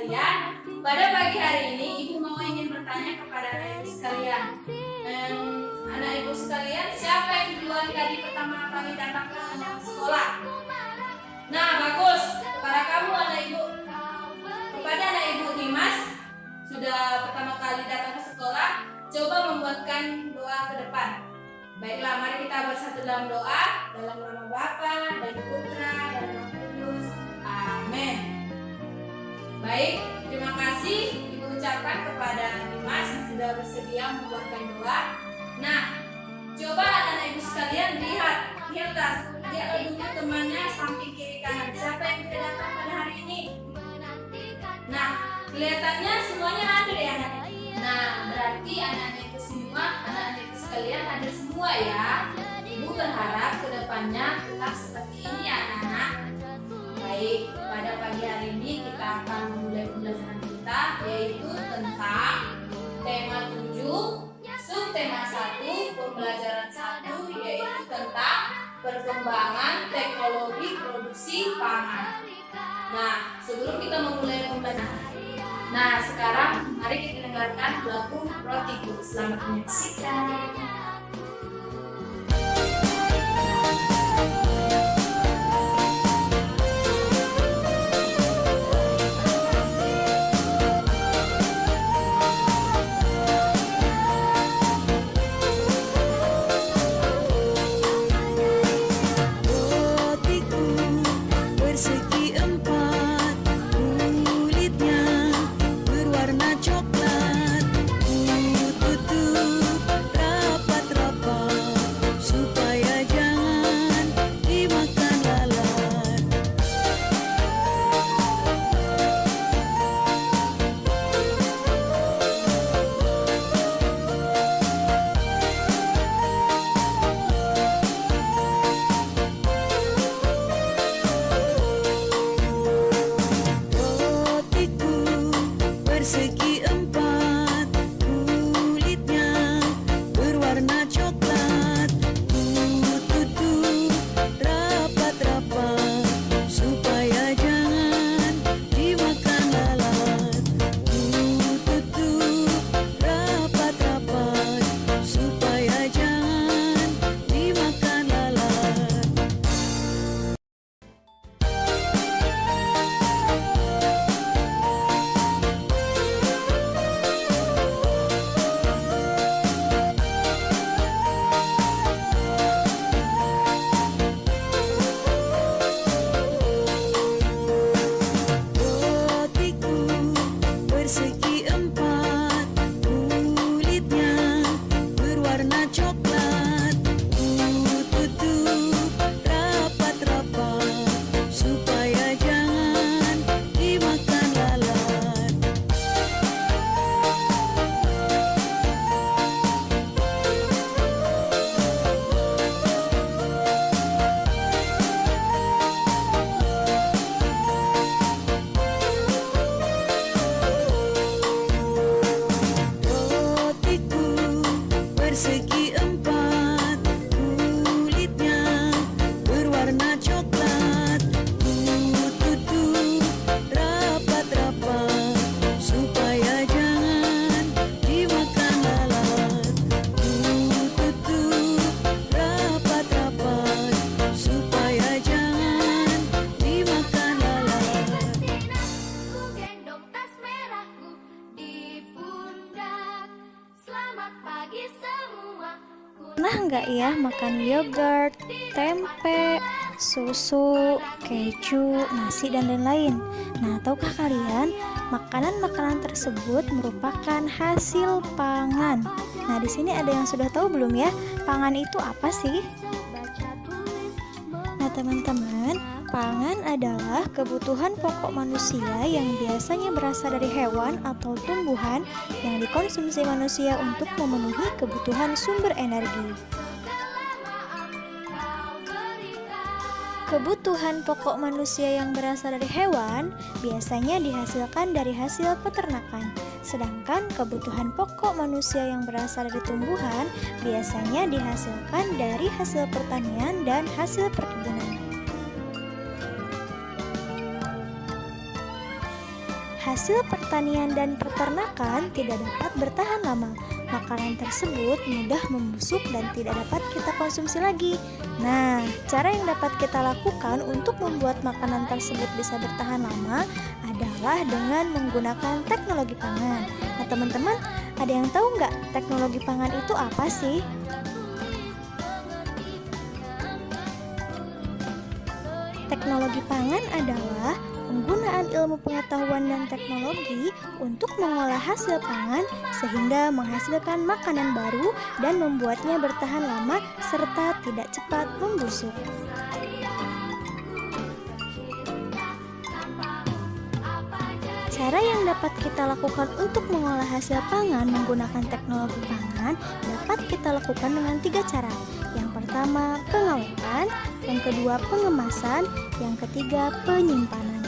sekalian, pada pagi hari ini Ibu mau ingin bertanya kepada anak Ibu sekalian. Anak Ibu sekalian, siapa yang duluan tadi pertama kali datang ke sekolah? Nah, bagus. Kepada kamu anak Ibu. Kepada anak Ibu Dimas, sudah pertama kali datang ke sekolah, coba membuatkan doa ke depan. Baiklah, mari kita bersatu dalam doa. Dalam nama Bapa dan Putra dan Roh Kudus. Amin. Baik, terima kasih Ibu ucapkan kepada Dimas yang sudah bersedia membuatkan doa. Nah, coba anak Ibu sekalian lihat dulu temannya samping kiri kanan. Siapa yang tidak datang pada hari ini? Nah, kelihatannya semuanya ada ya anak. Nah, berarti anak-anak Ibu semua, anak-anak Ibu sekalian ada semua ya. Ibu berharap kedepannya tetap seperti ini ya anak-anak. Baik, pada pagi hari ini kita akan memulai pembelajaran kita, yaitu tentang tema 7, subtema 1, pembelajaran 1, yaitu tentang perkembangan teknologi produksi pangan. Nah, sebelum kita memulai pembelajaran, sekarang mari kita dengarkan lagu Rotiku. Selamat menyaksikan. Pernah nggak ya makan yogurt, tempe, susu, keju, nasi, dan lain-lain? Nah, tahukah kalian makanan-makanan tersebut merupakan hasil pangan? Nah, di sini ada yang sudah tahu belum ya? Pangan itu apa sih? Nah, teman-teman, pangan adalah kebutuhan pokok manusia yang biasanya berasal dari hewan atau tumbuhan yang dikonsumsi manusia untuk memenuhi kebutuhan sumber energi. Kebutuhan pokok manusia yang berasal dari hewan biasanya dihasilkan dari hasil peternakan, sedangkan kebutuhan pokok manusia yang berasal dari tumbuhan biasanya dihasilkan dari hasil pertanian dan hasil perkebunan. hasil pertanian dan peternakan tidak dapat bertahan lama. Makanan tersebut mudah membusuk dan tidak dapat kita konsumsi lagi. Nah, cara yang dapat kita lakukan untuk membuat makanan tersebut bisa bertahan lama adalah dengan menggunakan teknologi pangan. Nah, teman-teman, ada yang tahu nggak teknologi pangan itu apa sih? Teknologi pangan adalah penggunaan ilmu pengetahuan dan teknologi untuk mengolah hasil pangan sehingga menghasilkan makanan baru dan membuatnya bertahan lama serta tidak cepat membusuk. Cara yang dapat kita lakukan untuk mengolah hasil pangan menggunakan teknologi pangan dapat kita lakukan dengan 3 cara. Yang pertama, pengawetan, yang kedua, pengemasan, yang ketiga, penyimpanan.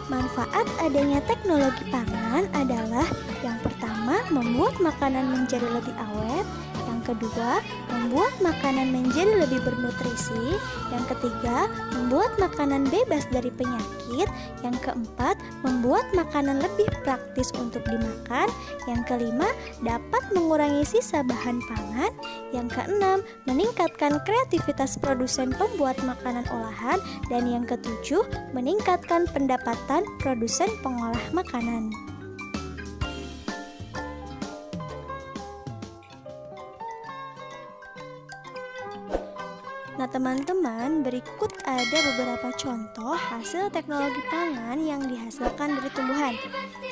Manfaat adanya teknologi pangan adalah yang pertama, membuat makanan menjadi lebih awet, yang kedua, membuat makanan menjadi lebih bernutrisi, yang ketiga, membuat makanan bebas dari penyakit, yang keempat, membuat makanan lebih praktis untuk dimakan, yang kelima, dapat mengurangi sisa bahan pangan, yang keenam, meningkatkan kreativitas produsen pembuat makanan olahan, dan yang ketujuh, meningkatkan pendapatan produsen pengolah makanan. Nah, teman-teman, berikut ada beberapa contoh hasil teknologi pangan yang dihasilkan dari tumbuhan.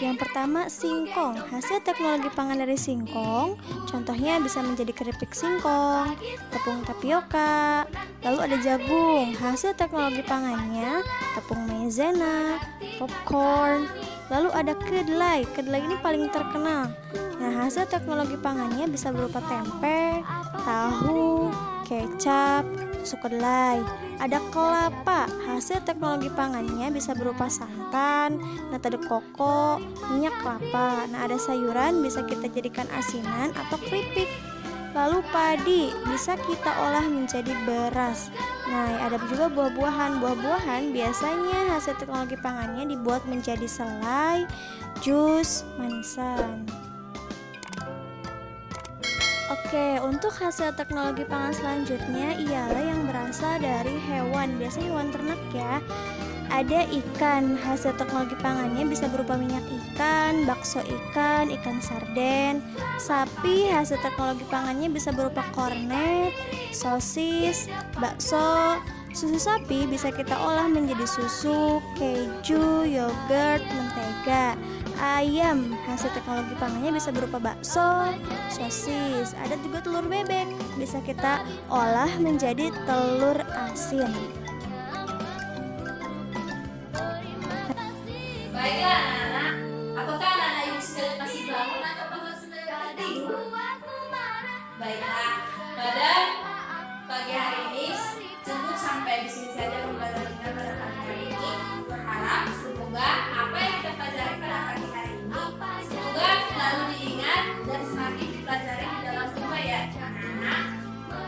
Yang pertama, singkong. Hasil teknologi pangan dari singkong, contohnya bisa menjadi keripik singkong, tepung tapioka. Lalu ada jagung. Hasil teknologi pangannya, tepung maizena, popcorn. Lalu ada kedelai. Kedelai ini paling terkenal. Nah, hasil teknologi pangannya bisa berupa tempe, tahu, kecap, susu kedelai. Ada kelapa. Hasil teknologi pangannya bisa berupa santan, nata de coco, minyak kelapa. Nah, ada sayuran bisa kita jadikan asinan atau keripik. Lalu padi bisa kita olah menjadi beras. Nah, ada juga buah-buahan. Buah-buahan biasanya hasil teknologi pangannya dibuat menjadi selai, jus, manisan. Oke, untuk hasil teknologi pangan selanjutnya ialah yang berasal dari hewan, biasanya hewan ternak ya. Ada ikan, hasil teknologi pangannya bisa berupa minyak ikan, bakso ikan, ikan sarden. Sapi, hasil teknologi pangannya bisa berupa kornet, sosis, bakso. Susu sapi bisa kita olah menjadi susu, keju, yogurt, mentega. Ayam, hasil teknologi pangannya bisa berupa bakso, sosis. Ada juga telur bebek, bisa kita olah menjadi telur asin. Baiklah anak-anak, apakah anak-anak ibu sekalian masih bangun atau sudah tidur? Baiklah, pada pagi hari ini cukup sampai di sini saja pembelajaran kita pada pagi hari ini. Berharap semoga apa yang kita pelajari pada pagi hari ini semoga selalu diingat dan semakin dipelajari di dalam rumah ya anak-anak.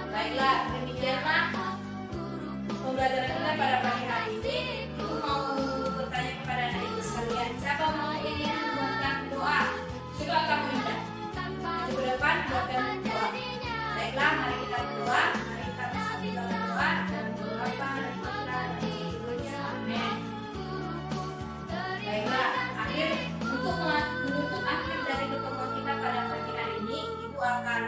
Baiklah, demikianlah pembelajaran kita pada pagi hari ini. Ibu mau bertanya kepada anak ibu sekalian, siapa mau ingin membuatkan doa? Coba kamu minta maju ke depan buatkan doa. Baiklah, mari kita berdoa. Mari kita bersama berdoa dan berdoa dan kita amin. Baiklah, untuk akhir dari pertemuan kita pada pagi hari ini, ibu akan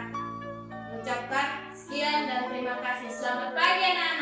mengucapkan sekian dan terima kasih. Selamat pagi anak-anak.